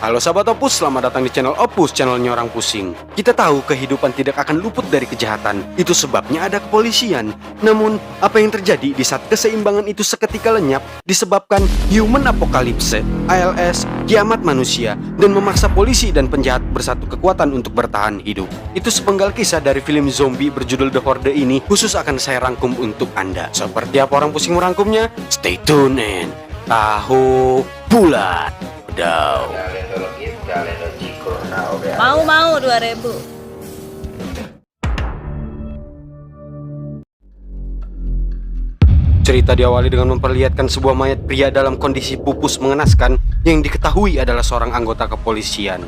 Halo sahabat Opus, selamat datang di channel Opus, channelnya orang pusing. Kita tahu kehidupan tidak akan luput dari kejahatan, itu sebabnya ada kepolisian. Namun, apa yang terjadi di saat keseimbangan itu seketika lenyap disebabkan human apocalypse, ALS, kiamat manusia, dan memaksa polisi dan penjahat bersatu kekuatan untuk bertahan hidup. Itu sepenggal kisah dari film zombie berjudul The Horde ini, khusus akan saya rangkum untuk Anda. Seperti apa orang pusing merangkumnya? Stay tune and tahu bulat. Mau 2000. Cerita diawali dengan memperlihatkan sebuah mayat pria dalam kondisi pupus mengenaskan yang diketahui adalah seorang anggota kepolisian.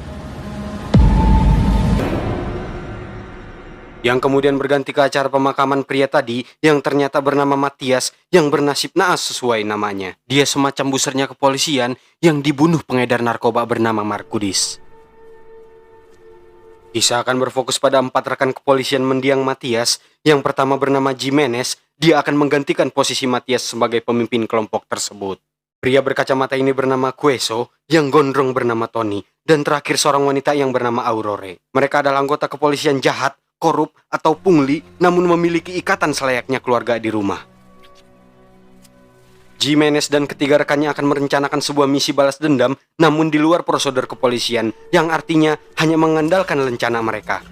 Yang kemudian berganti ke acara pemakaman pria tadi yang ternyata bernama Matias yang bernasib naas sesuai namanya. Dia semacam busernya kepolisian yang dibunuh pengedar narkoba bernama Markudis. Kisah akan berfokus pada 4 rekan kepolisian mendiang Matias. Yang pertama bernama Jimenez, dia akan menggantikan posisi Matias sebagai pemimpin kelompok tersebut. Pria berkacamata ini bernama Queso, yang gondrong bernama Tony, dan terakhir seorang wanita yang bernama Aurore. Mereka adalah anggota kepolisian jahat, korup, atau pungli, namun memiliki ikatan selayaknya keluarga di rumah. Jimenez dan ketiga rekannya akan merencanakan sebuah misi balas dendam, namun di luar prosedur kepolisian, yang artinya hanya mengandalkan lencana mereka.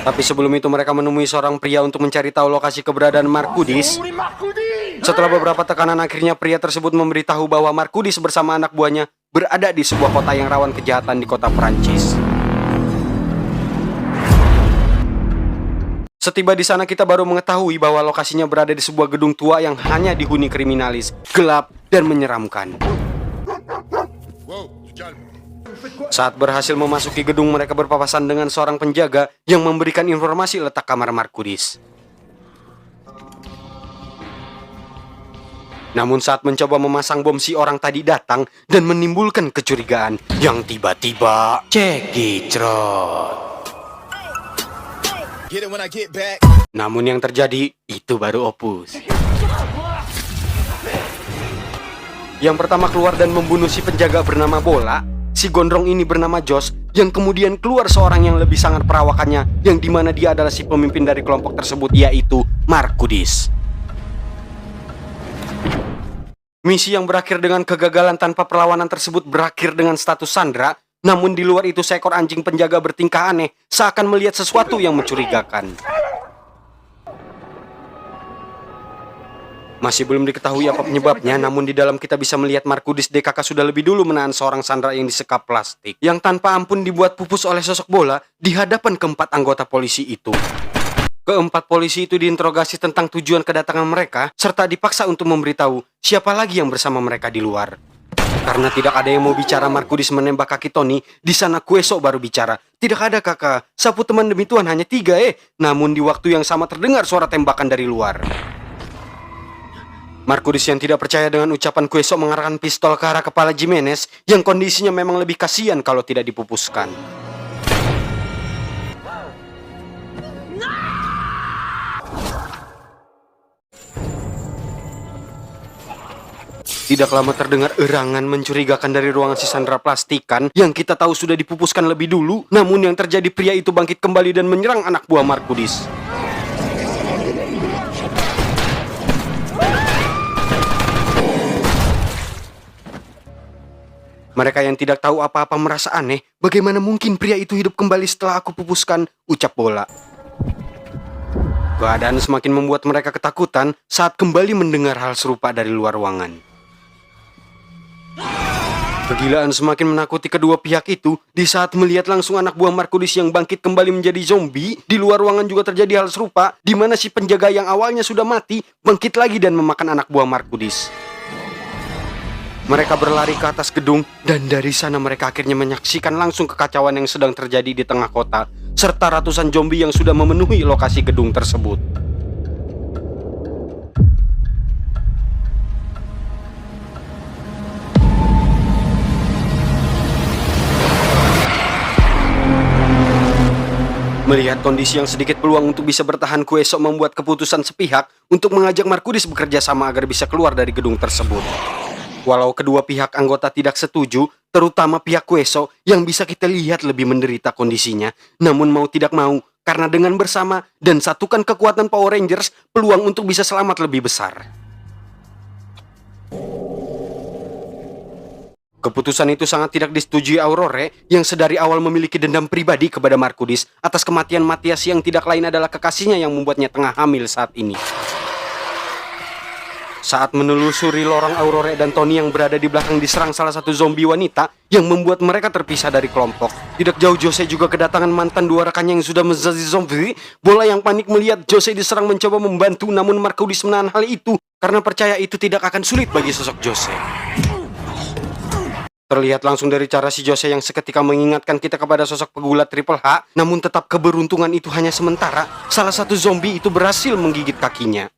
Tapi sebelum itu mereka menemui seorang pria untuk mencari tahu lokasi keberadaan Markudis. Setelah beberapa tekanan, akhirnya pria tersebut memberitahu bahwa Markudis bersama anak buahnya berada di sebuah kota yang rawan kejahatan di kota Perancis. Setiba di sana kita baru mengetahui bahwa lokasinya berada di sebuah gedung tua yang hanya dihuni kriminalis, gelap dan menyeramkan. Saat berhasil memasuki gedung, mereka berpapasan dengan seorang penjaga yang memberikan informasi letak kamar Markudis. Namun saat mencoba memasang bom, si orang tadi datang dan menimbulkan kecurigaan yang tiba-tiba cekicrot. Namun yang terjadi itu baru Opus. Yang pertama keluar dan membunuh si penjaga bernama Bola. Si gondrong ini bernama Jos, yang kemudian keluar seorang yang lebih sangat perawakannya, yang dimana dia adalah si pemimpin dari kelompok tersebut, yaitu Markudis. Misi yang berakhir dengan kegagalan tanpa perlawanan tersebut berakhir dengan status sandera. Namun di luar itu seekor anjing penjaga bertingkah aneh, seakan melihat sesuatu yang mencurigakan. Masih belum diketahui apa penyebabnya, namun di dalam kita bisa melihat Markudis DKK sudah lebih dulu menahan seorang sandera yang disekap plastik, yang tanpa ampun dibuat pupus oleh sosok Bola di hadapan keempat anggota polisi itu. Keempat polisi itu diinterogasi tentang tujuan kedatangan mereka, serta dipaksa untuk memberitahu siapa lagi yang bersama mereka di luar. Karena tidak ada yang mau bicara, Markudis menembak kaki Tony. Di sana Queso baru bicara. Tidak ada kakak, sapu teman demi Tuhan hanya 3 Namun di waktu yang sama terdengar suara tembakan dari luar. Markudis yang tidak percaya dengan ucapan Queso mengarahkan pistol ke arah kepala Jimenez, yang kondisinya memang lebih kasihan kalau tidak dipupuskan. Tidak lama terdengar erangan mencurigakan dari ruangan si sandera plastikan yang kita tahu sudah dipupuskan lebih dulu. Namun yang terjadi, pria itu bangkit kembali dan menyerang anak buah Markudis. Mereka yang tidak tahu apa-apa merasa aneh. Bagaimana mungkin pria itu hidup kembali setelah aku pupuskan, ucap Bola. Keadaan semakin membuat mereka ketakutan saat kembali mendengar hal serupa dari luar ruangan. Kegilaan semakin menakuti kedua pihak itu di saat melihat langsung anak buah Markudis yang bangkit kembali menjadi zombie. Di luar ruangan juga terjadi hal serupa, di mana si penjaga yang awalnya sudah mati bangkit lagi dan memakan anak buah Markudis. Mereka berlari ke atas gedung dan dari sana mereka akhirnya menyaksikan langsung kekacauan yang sedang terjadi di tengah kota, serta ratusan zombie yang sudah memenuhi lokasi gedung tersebut. Melihat kondisi yang sedikit peluang untuk bisa bertahan, Queso membuat keputusan sepihak untuk mengajak Markudis bekerja sama agar bisa keluar dari gedung tersebut. Walau kedua pihak anggota tidak setuju, terutama pihak Kueso yang bisa kita lihat lebih menderita kondisinya. Namun mau tidak mau, karena dengan bersama dan satukan kekuatan Power Rangers, peluang untuk bisa selamat lebih besar. Keputusan itu sangat tidak disetujui Aurore yang sedari awal memiliki dendam pribadi kepada Markudis atas kematian Matias yang tidak lain adalah kekasihnya yang membuatnya tengah hamil saat ini. Saat menelusuri lorong, Aurore dan Tony yang berada di belakang diserang salah satu zombie wanita yang membuat mereka terpisah dari kelompok. Tidak jauh Jose juga kedatangan mantan dua rekannya yang sudah menjadi zombie. Bola yang panik melihat Jose diserang mencoba membantu, namun Markudis menahan hal itu karena percaya itu tidak akan sulit bagi sosok Jose. Terlihat langsung dari cara si Jose yang seketika mengingatkan kita kepada sosok pegulat Triple H, namun tetap keberuntungan itu hanya sementara. Salah satu zombie itu berhasil menggigit kakinya.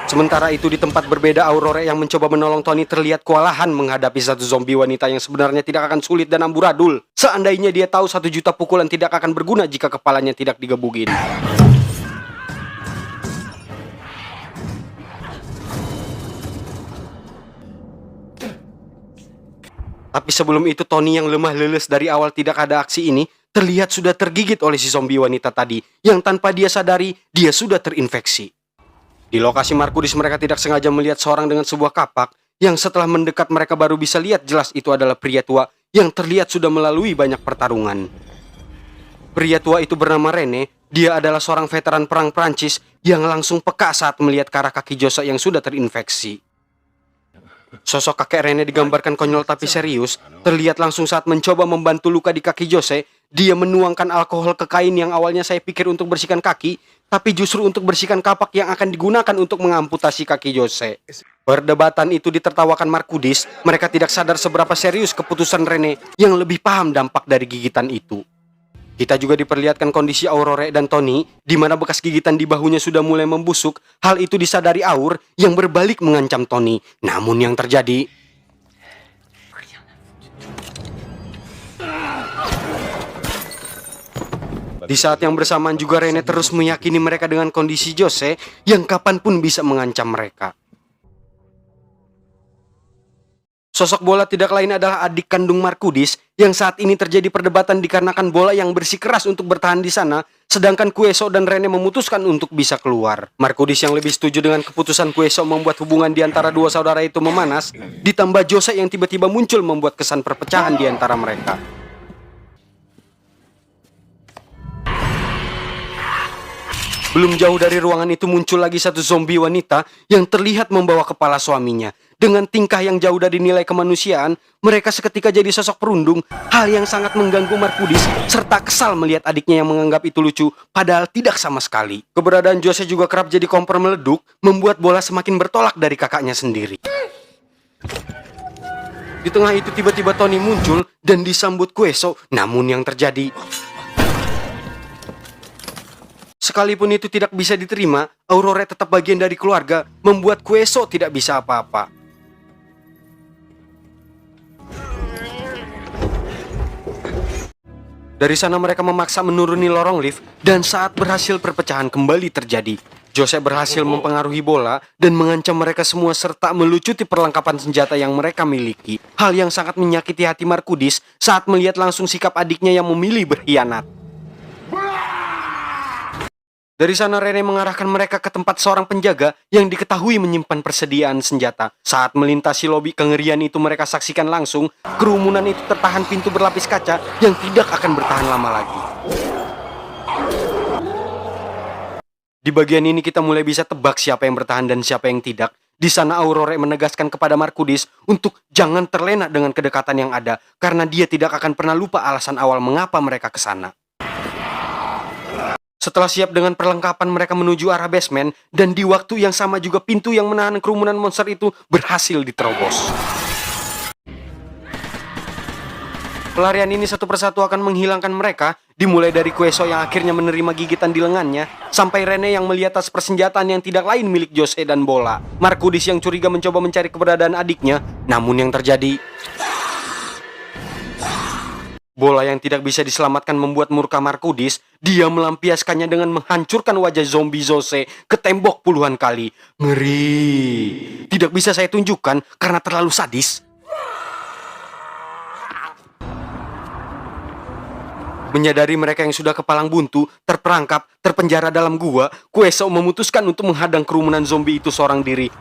Sementara itu di tempat berbeda, Aurore yang mencoba menolong Tony terlihat kewalahan menghadapi satu zombie wanita yang sebenarnya tidak akan sulit dan amburadul. Seandainya dia tahu 1 juta pukulan tidak akan berguna jika kepalanya tidak digebugin. Tapi sebelum itu Tony yang lemah leles dari awal tidak ada aksi ini, terlihat sudah tergigit oleh si zombie wanita tadi, yang tanpa dia sadari, dia sudah terinfeksi. Di lokasi Markudis mereka tidak sengaja melihat seorang dengan sebuah kapak, yang setelah mendekat mereka baru bisa lihat jelas itu adalah pria tua, yang terlihat sudah melalui banyak pertarungan. Pria tua itu bernama Rene, dia adalah seorang veteran perang Prancis, yang langsung peka saat melihat ke arah kaki Jose yang sudah terinfeksi. Sosok kakek Rene digambarkan konyol tapi serius, terlihat langsung saat mencoba membantu luka di kaki Jose. Dia menuangkan alkohol ke kain yang awalnya saya pikir untuk bersihkan kaki, tapi justru untuk bersihkan kapak yang akan digunakan untuk mengamputasi kaki Jose. Perdebatan itu ditertawakan Markudis, mereka tidak sadar seberapa serius keputusan Rene yang lebih paham dampak dari gigitan itu. Kita juga diperlihatkan kondisi Aurore dan Tony, di mana bekas gigitan di bahunya sudah mulai membusuk. Hal itu disadari Aur yang berbalik mengancam Tony. Namun yang terjadi, di saat yang bersamaan juga Rene terus meyakini mereka dengan kondisi Jose yang kapanpun bisa mengancam mereka. Sosok Bola tidak lain adalah adik kandung Markudis yang saat ini terjadi perdebatan dikarenakan Bola yang bersikeras untuk bertahan di sana, sedangkan Kueso dan Rene memutuskan untuk bisa keluar. Markudis yang lebih setuju dengan keputusan Kueso membuat hubungan di antara dua saudara itu memanas, ditambah Jose yang tiba-tiba muncul membuat kesan perpecahan di antara mereka. Belum jauh dari ruangan itu muncul lagi satu zombie wanita yang terlihat membawa kepala suaminya. Dengan tingkah yang jauh dari nilai kemanusiaan, mereka seketika jadi sosok perundung, hal yang sangat mengganggu Markudis, serta kesal melihat adiknya yang menganggap itu lucu, padahal tidak sama sekali. Keberadaan Jose juga kerap jadi kompor meleduk, membuat Bola semakin bertolak dari kakaknya sendiri. Di tengah itu tiba-tiba Tony muncul dan disambut Kueso, namun yang terjadi, sekalipun itu tidak bisa diterima, Aurore tetap bagian dari keluarga, membuat Kueso tidak bisa apa-apa. Dari sana mereka memaksa menuruni lorong lift, dan saat berhasil perpecahan kembali terjadi. Jose berhasil mempengaruhi Bola dan mengancam mereka semua serta melucuti perlengkapan senjata yang mereka miliki. Hal yang sangat menyakiti hati Markudis saat melihat langsung sikap adiknya yang memilih berkhianat. Dari sana Rene mengarahkan mereka ke tempat seorang penjaga yang diketahui menyimpan persediaan senjata. Saat melintasi lobi kengerian itu mereka saksikan langsung kerumunan itu tertahan pintu berlapis kaca yang tidak akan bertahan lama lagi. Di bagian ini kita mulai bisa tebak siapa yang bertahan dan siapa yang tidak. Di sana Aurore menegaskan kepada Markudis untuk jangan terlena dengan kedekatan yang ada karena dia tidak akan pernah lupa alasan awal mengapa mereka ke sana. Setelah siap dengan perlengkapan mereka menuju arah basement dan di waktu yang sama juga pintu yang menahan kerumunan monster itu berhasil diterobos. Pelarian ini satu persatu akan menghilangkan mereka, dimulai dari Kueso yang akhirnya menerima gigitan di lengannya, sampai Rene yang melihat tas persenjataan yang tidak lain milik Jose dan Bola. Markudis yang curiga mencoba mencari keberadaan adiknya, namun yang terjadi, Bola yang tidak bisa diselamatkan membuat murka Markudis. Dia melampiaskannya dengan menghancurkan wajah zombie Jose ke tembok puluhan kali. Ngeri. Tidak bisa saya tunjukkan karena terlalu sadis. Menyadari mereka yang sudah kepalang buntu, terperangkap, terpenjara dalam gua, Kuesao memutuskan untuk menghadang kerumunan zombie itu seorang diri.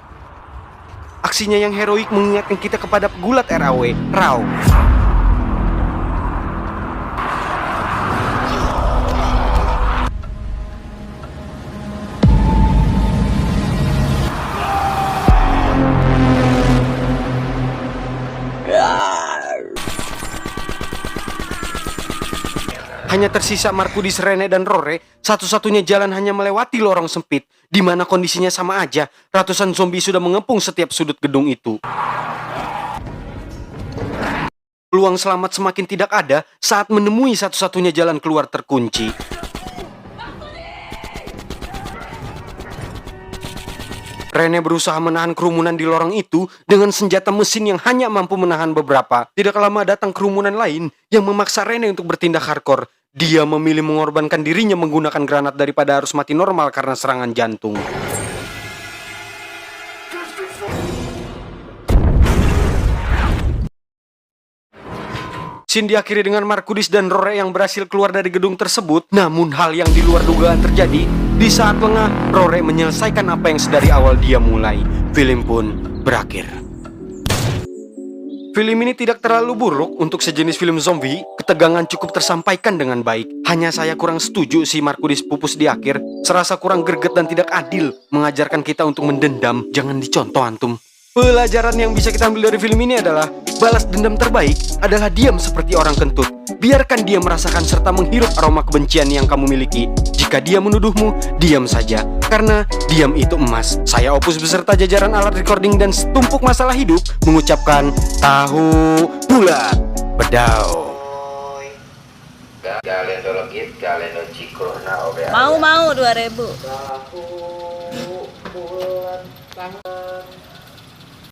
Aksinya yang heroik mengingatkan kita kepada pegulat RAW, Rao. Hanya tersisa Markudis, Rene, dan Rore. Satu-satunya jalan hanya melewati lorong sempit, di mana kondisinya sama aja. Ratusan zombie sudah mengepung setiap sudut gedung itu. Peluang selamat semakin tidak ada saat menemui satu-satunya jalan keluar terkunci. Rene berusaha menahan kerumunan di lorong itu dengan senjata mesin yang hanya mampu menahan beberapa. Tidak lama datang kerumunan lain yang memaksa Rene untuk bertindak hardcore. Dia memilih mengorbankan dirinya menggunakan granat daripada harus mati normal karena serangan jantung. Scene diakhiri dengan Markudis dan Rore yang berhasil keluar dari gedung tersebut. Namun hal yang di luar dugaan terjadi. Di saat lengah, Rore menyelesaikan apa yang sedari awal dia mulai. Film pun berakhir. Film ini tidak terlalu buruk untuk sejenis film zombie. Ketegangan cukup tersampaikan dengan baik. Hanya saya kurang setuju si Markudis pupus di akhir. Serasa kurang greget dan tidak adil. Mengajarkan kita untuk mendendam. Jangan dicontoh antum. Pelajaran yang bisa kita ambil dari film ini adalah balas dendam terbaik adalah diam seperti orang kentut. Biarkan dia merasakan serta menghirup aroma kebencian yang kamu miliki. Jika dia menuduhmu, diam saja. Karena diam itu emas. Saya Opus beserta jajaran alat recording dan setumpuk masalah hidup mengucapkan tahu bulat bedau. Mau 2000. Tahu bulat